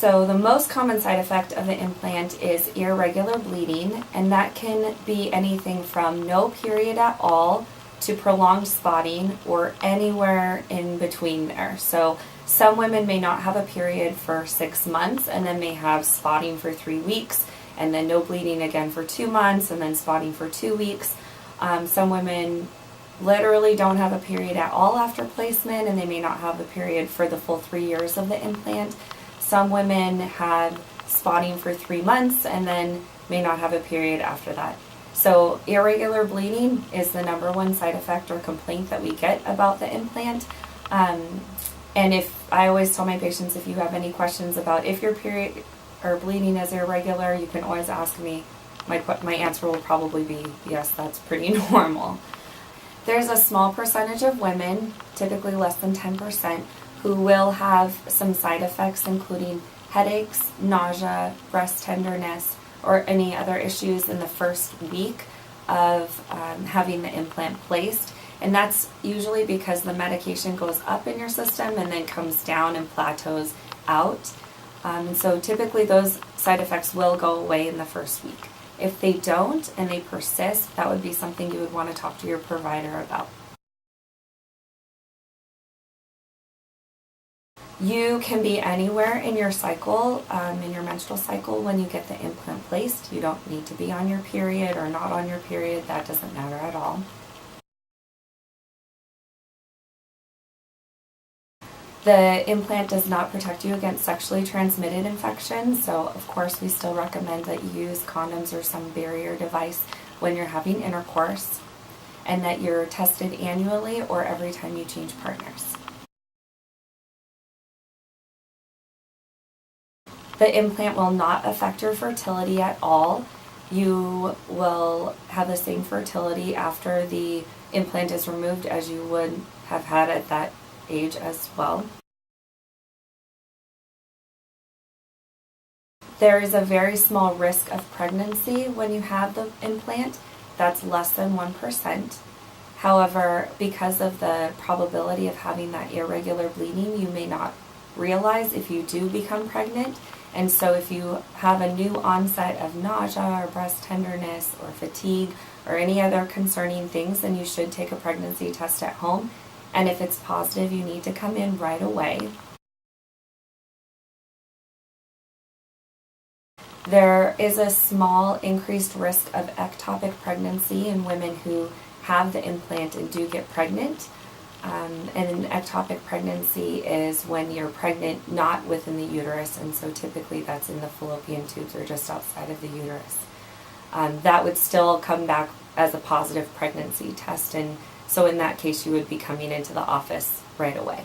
So the most common side effect of the implant is irregular bleeding, and that can be anything from no period at all to prolonged spotting or anywhere in between there. So some women may not have a period for 6 months and then may have spotting for 3 weeks and then no bleeding again for 2 months and then spotting for 2 weeks. Some women literally don't have a period at all after placement, and they may not have a period for the full 3 years of the implant. Some women have spotting for 3 months and then may not have a period after that. So irregular bleeding is the #1 side effect or complaint that we get about the implant. And if I always tell my patients, if you have any questions about if your period or bleeding is irregular, you can always ask me. My answer will probably be yes, that's pretty normal. There's a small percentage of women, typically less than 10%, who will have some side effects, including headaches, nausea, breast tenderness, or any other issues in the first week of having the implant placed. And that's usually because the medication goes up in your system and then comes down and plateaus out. And so typically those side effects will go away in the first week. If they don't and they persist, that would be something you would want to talk to your provider about. You can be anywhere in your cycle, in your menstrual cycle when you get the implant placed. You don't need to be on your period or not on your period. That doesn't matter at all. The implant does not protect you against sexually transmitted infections, so of course we still recommend that you use condoms or some barrier device when you're having intercourse, and that you're tested annually or every time you change partners. The implant will not affect your fertility at all. You will have the same fertility after the implant is removed as you would have had at that age as well. There is a very small risk of pregnancy when you have the implant. That's less than 1%. However, because of the probability of having that irregular bleeding, you may not realize if you do become pregnant. And so if you have a new onset of nausea or breast tenderness or fatigue or any other concerning things, then you should take a pregnancy test at home. And if it's positive, you need to come in right away. There is a small increased risk of ectopic pregnancy in women who have the implant and do get pregnant. And an ectopic pregnancy is when you're pregnant not within the uterus, and so typically that's in the fallopian tubes or just outside of the uterus. That would still come back as a positive pregnancy test, and so in that case you would be coming into the office right away.